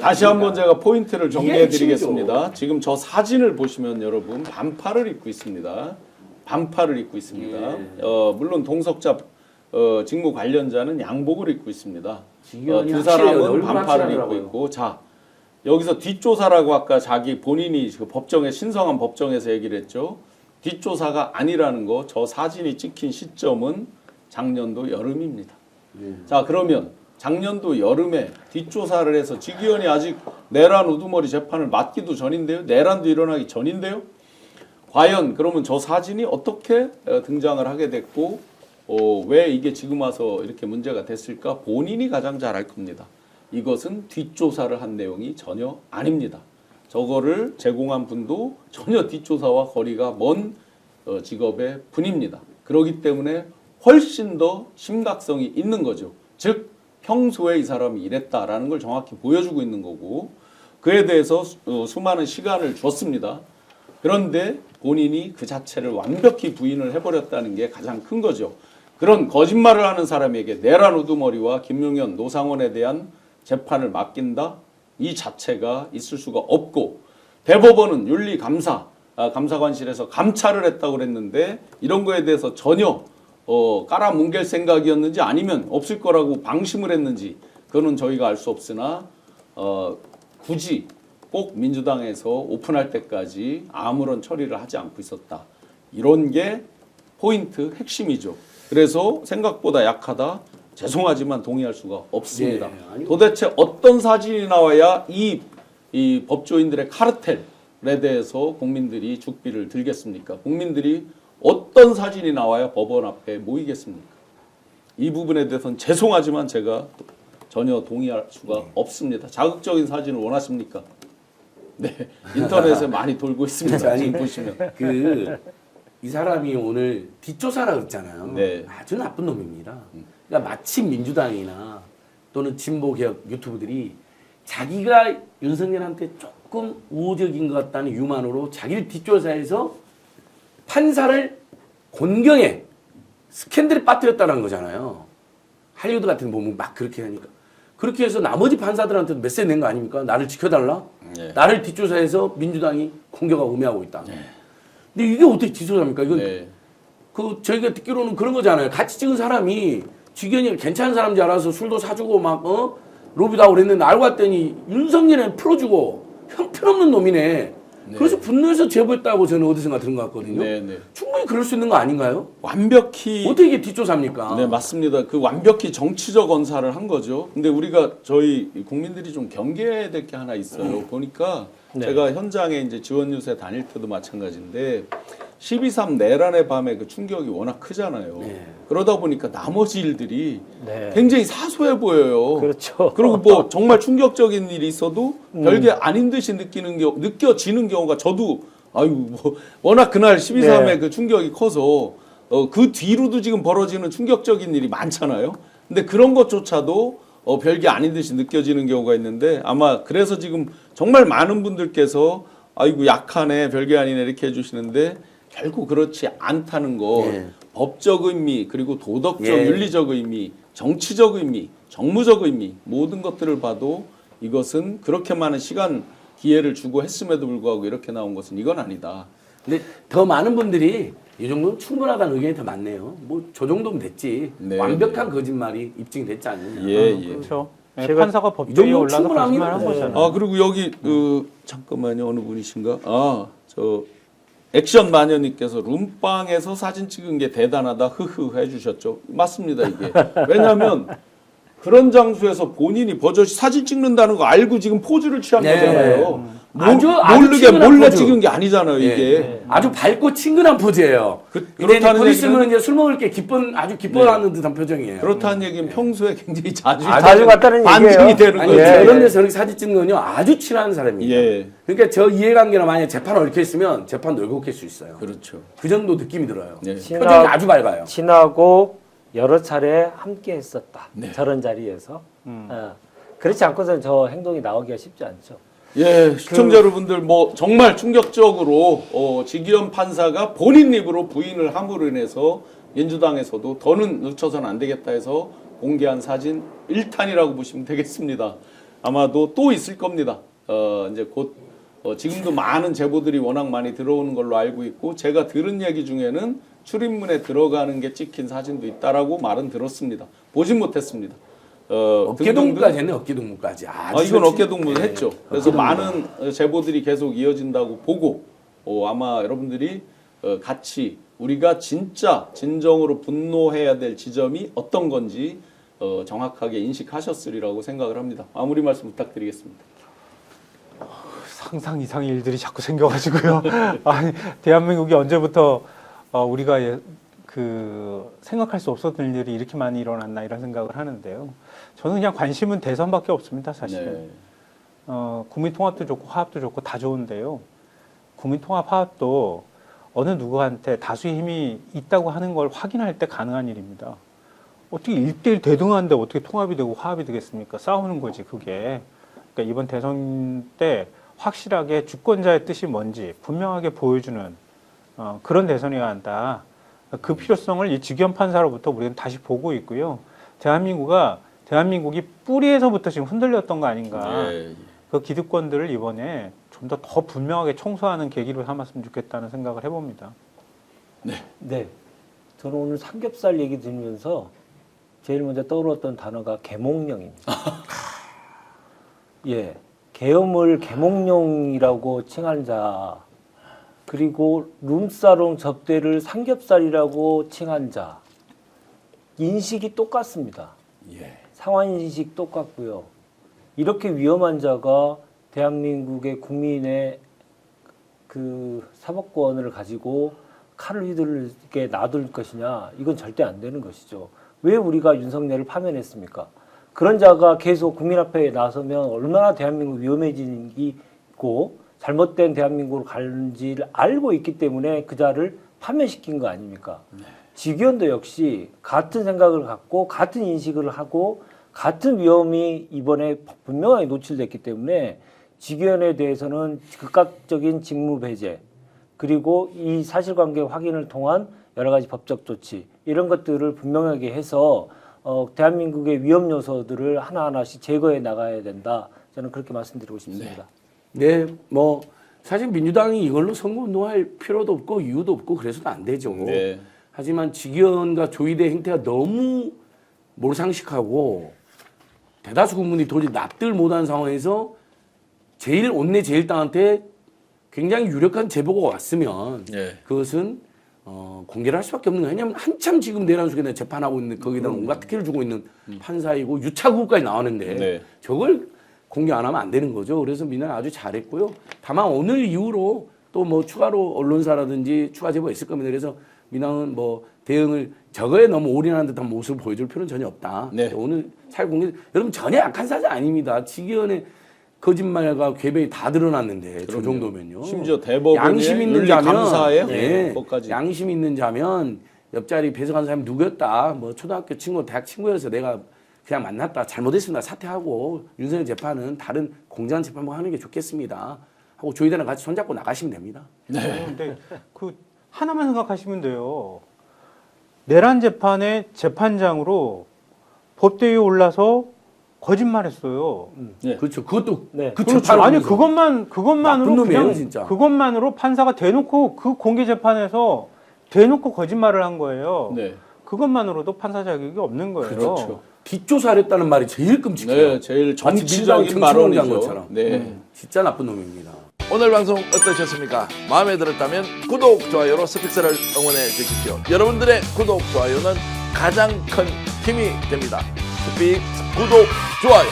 다시 한번 제가 포인트를 정리해 드리겠습니다. 지금 저 사진을 보시면 여러분 반팔을 입고 있습니다. 반팔을 입고 있습니다. 물론 동석자 직무 관련자는 양복을 입고 있습니다. 두 사람은 반팔을 입고 있고, 자 여기서 뒷조사라고 아까 자기 본인이 그 법정에 신성한 법정에서 얘기를 했죠. 뒷조사가 아니라는 거, 저 사진이 찍힌 시점은 작년도 여름입니다. 자 그러면 작년도 여름에 뒷조사를 해서 직위원이 아직 내란 우두머리 재판을 맡기도 전인데요. 내란도 일어나기 전인데요. 과연 그러면 저 사진이 어떻게 등장을 하게 됐고 왜 이게 지금 와서 이렇게 문제가 됐을까? 본인이 가장 잘 알 겁니다. 이것은 뒷조사를 한 내용이 전혀 아닙니다. 저거를 제공한 분도 전혀 뒷조사와 거리가 먼 직업의 분입니다. 그렇기 때문에 훨씬 더 심각성이 있는 거죠. 즉 평소에 이 사람이 이랬다라는 걸 정확히 보여주고 있는 거고, 그에 대해서 수많은 시간을 줬습니다. 그런데 본인이 그 자체를 완벽히 부인을 해버렸다는 게 가장 큰 거죠. 그런 거짓말을 하는 사람에게 내란 우두머리와 김용현, 노상원에 대한 재판을 맡긴다? 이 자체가 있을 수가 없고, 대법원은 감사관실에서 감찰을 했다고 그랬는데 이런 거에 대해서 전혀 깔아뭉갤 생각이었는지 아니면 없을 거라고 방심을 했는지 그거는 저희가 알 수 없으나 굳이 꼭 민주당에서 오픈할 때까지 아무런 처리를 하지 않고 있었다. 이런 게 포인트 핵심이죠. 그래서 생각보다 약하다. 죄송하지만 동의할 수가 없습니다. 도대체 어떤 사진이 나와야 이 법조인들의 카르텔에 대해서 국민들이 죽비를 들겠습니까? 국민들이 어떤 사진이 나와야 법원 앞에 모이겠습니까? 이 부분에 대해서는 죄송하지만 제가 전혀 동의할 수가 없습니다. 자극적인 사진을 원하십니까? 네, 인터넷에 많이 돌고 있습니다. 지금 보시면. 이 사람이 오늘 뒷조사라고 했잖아요. 네. 아주 나쁜 놈입니다. 그러니까 마침 민주당이나 또는 진보개혁 유튜브들이 자기가 윤석열한테 조금 우호적인 것 같다는 유만으로 자기를 뒷조사해서 판사를 곤경에 스캔들에 빠뜨렸다는 거잖아요. 할리우드 같은 거 보면 막 그렇게 하니까. 그렇게 해서 나머지 판사들한테도 메시지 낸 거 아닙니까? 나를 지켜달라? 네. 나를 뒷조사해서 민주당이 공격하고 음해하고 있다. 네. 근데 이게 어떻게 뒷조사입니까? 이건 네. 저희가 듣기로는 그런 거잖아요. 같이 찍은 사람이 직원이 괜찮은 사람인지 알아서 술도 사주고 막 로비도 하고 그랬는데 알고 봤더니 윤석열은 풀어주고 형편없는 놈이네. 네. 그래서 분노해서 제보했다고 저는 어디선가 들은 것 같거든요. 네, 네. 충분히 그럴 수 있는 거 아닌가요? 완벽히 어떻게 이게 뒷조사입니까? 네, 맞습니다. 그 완벽히 정치적 언사를 한 거죠. 근데 우리가 저희 국민들이 좀 경계해야 될 게 하나 있어요. 보니까 제가 현장에 이제 지원 유세 다닐 때도 마찬가지인데 12.3 내란의 밤에 그 충격이 워낙 크잖아요. 네. 그러다 보니까 나머지 일들이 굉장히 사소해 보여요. 그렇죠. 그리고 뭐 정말 충격적인 일이 있어도 별게 아닌 듯이 느껴지는 경우가 저도 뭐 워낙 그날 12.3의 그 충격이 커서 그 뒤로도 지금 벌어지는 충격적인 일이 많잖아요. 근데 그런 것조차도 별게 아닌 듯이 느껴지는 경우가 있는데 아마 그래서 지금 정말 많은 분들께서 아이고 약하네 별게 아니네 이렇게 해주시는데 결국 그렇지 않다는 거. 법적 의미 그리고 도덕적 윤리적 의미 정치적 의미 정무적 의미 모든 것들을 봐도 이것은 그렇게 많은 시간 기회를 주고 했음에도 불구하고 이렇게 나온 것은 이건 아니다. 근데 더 많은 분들이 이 정도는 충분하다는 의견이 더 많네요. 뭐 저 정도면 됐지. 완벽한 거짓말이 입증이 됐지 않느냐. 그렇죠. 판사가 법정에 올라서 거짓말한 거잖아요. 그리고 여기 잠깐만요. 어느 분이신가? 저 액션 마녀님께서 룸빵에서 사진 찍은 게 대단하다 흐흐 해주셨죠. 맞습니다 이게. 왜냐하면 그런 장소에서 본인이 버젓이 사진 찍는다는 거 알고 지금 포즈를 취한 거잖아요. 모르게 몰래 찍은 게 아니잖아요 이게. 아주 밝고 친근한 포즈예요. 그렇다는 얘기는 이제 술 먹을 게 아주 기뻐하는 듯한 표정이에요. 그렇다는 얘기는 평소에 굉장히 자주 갔다는 반증이 되는 거죠. 저런 데서 저렇게 사진 찍는 건요 아주 친한 사람입니다. 그러니까 저 이해관계나 만약에 재판을 얽혀 있으면 재판도 열곡할 수 있어요. 그렇죠. 그 정도 느낌이 들어요. 표정이 아주 밝아요. 친하고 여러 차례 함께 했었다. 저런 자리에서. 그렇지 않고서는 저 행동이 나오기가 쉽지 않죠. 시청자 여러분들 뭐 정말 충격적으로 지기현 판사가 본인 입으로 부인을 함으로 인해서 민주당에서도 더는 늦춰서는 안 되겠다 해서 공개한 사진 1탄이라고 보시면 되겠습니다. 아마도 또 있을 겁니다. 이제 곧 지금도 많은 제보들이 워낙 많이 들어오는 걸로 알고 있고 제가 들은 얘기 중에는 출입문에 들어가는 게 찍힌 사진도 있다라고 말은 들었습니다. 보진 못했습니다. 어깨동무까지 했네. 어깨동무까지. 이건 어깨동무를 했죠. 그래서 많은 제보들이 계속 이어진다고 보고 아마 여러분들이 같이 우리가 진짜 진정으로 분노해야 될 지점이 어떤 건지 정확하게 인식하셨으리라고 생각을 합니다. 마무리 말씀 부탁드리겠습니다. 상상 이상의 일들이 자꾸 생겨가지고요. 아니, 대한민국이 언제부터 우리가 생각할 수 없었던 일들이 이렇게 많이 일어났나 이런 생각을 하는데요. 저는 그냥 관심은 대선밖에 없습니다, 사실은. 네. 국민 통합도 좋고 화합도 좋고 다 좋은데요. 국민 통합 화합도 어느 누구한테 다수의 힘이 있다고 하는 걸 확인할 때 가능한 일입니다. 어떻게 1대1 대등한데 어떻게 통합이 되고 화합이 되겠습니까? 싸우는 거지, 그게. 그러니까 이번 대선 때 확실하게 주권자의 뜻이 뭔지 분명하게 보여주는 그런 대선이어야 한다. 그 필요성을 이 직위원 판사로부터 우리는 다시 보고 있고요. 대한민국이 뿌리에서부터 지금 흔들렸던 거 아닌가. 네. 그 기득권들을 이번에 좀 더 분명하게 청소하는 계기로 삼았으면 좋겠다는 생각을 해봅니다. 네. 저는 오늘 삼겹살 얘기 들으면서 제일 먼저 떠올랐던 단어가 계몽령입니다. 예. 계엄을 계몽령이라고 칭한 자, 그리고 룸사롱 접대를 삼겹살이라고 칭한 자, 인식이 똑같습니다. 예. 상황 인식 똑같고요. 이렇게 위험한 자가 대한민국의 국민의 그 사법권을 가지고 칼을 휘두르게 놔둘 것이냐, 이건 절대 안 되는 것이죠. 왜 우리가 윤석열을 파면했습니까? 그런 자가 계속 국민 앞에 나서면 얼마나 대한민국 위험해지고 잘못된 대한민국으로 가는지를 알고 있기 때문에 그 자를 파면시킨 거 아닙니까? 네. 직위원도 역시 같은 생각을 갖고 같은 인식을 하고 같은 위험이 이번에 분명하게 노출됐기 때문에 직위원에 대해서는 극각적인 직무 배제, 그리고 이 사실관계 확인을 통한 여러 가지 법적 조치, 이런 것들을 분명하게 해서 대한민국의 위험 요소들을 하나하나씩 제거해 나가야 된다. 저는 그렇게 말씀드리고 싶습니다. 네, 뭐 사실 민주당이 이걸로 선거운동할 필요도 없고 이유도 없고 그래서도 안 되죠. 네. 하지만 직위원과 조의대 행태가 너무 몰상식하고 대다수 국민이 도저히 납득을 못하는 상황에서 온내 제1당한테 굉장히 유력한 제보가 왔으면 네. 그것은 공개를 할 수밖에 없는 거예요. 왜냐하면 한참 지금 내란 속에 재판하고 있는, 거기다 온갖 특혜를 주고 있는 판사이고 유착구까지 나왔는데 네. 저걸 공개 안 하면 안 되는 거죠. 그래서 민주당이 아주 잘했고요. 다만 오늘 이후로 또 뭐 추가로 언론사라든지 추가 제보가 있을 겁니다. 그래서 민주당은 뭐 대응을 저거에 너무 올인하는 듯한 모습을 보여줄 필요는 전혀 없다. 네. 오늘 잘 공개, 여러분 전혀 약한 사자 아닙니다. 직위원의 거짓말과 궤변이 다 드러났는데 저 정도면요. 심지어 대법원의 양심 있는 자면 감사에 예, 그것까지. 양심 있는 자면 옆자리 배석한 사람이 누구였다. 뭐 초등학교 친구, 대학 친구여서 내가 그냥 만났다. 잘못했습니다. 사퇴하고 윤석열 재판은 다른 공정한 재판만 하는 게 좋겠습니다. 하고 조희대랑 같이 손잡고 나가시면 됩니다. 근데 그 하나만 생각하시면 돼요. 내란 재판의 재판장으로 법대위에 올라서 거짓말했어요. 네. 그렇죠. 그것도 네. 그렇죠. 아니 그것만으로 나쁜 놈이에요, 그냥 진짜. 그것만으로 판사가 대놓고 그 공개 재판에서 대놓고 거짓말을 한 거예요. 네. 그것만으로도 판사 자격이 없는 거예요. 그렇죠. 뒷조사를 했다는 말이 제일 끔찍해요. 네, 제일 마치 민주당 정치적인 정치론장 발언이죠. 것처럼. 네. 진짜 나쁜 놈입니다. 오늘 방송 어떠셨습니까? 마음에 들었다면 구독, 좋아요로 스픽스를 응원해 주십시오. 여러분들의 구독, 좋아요는 가장 큰 힘이 됩니다. 스픽스 구독, 좋아요.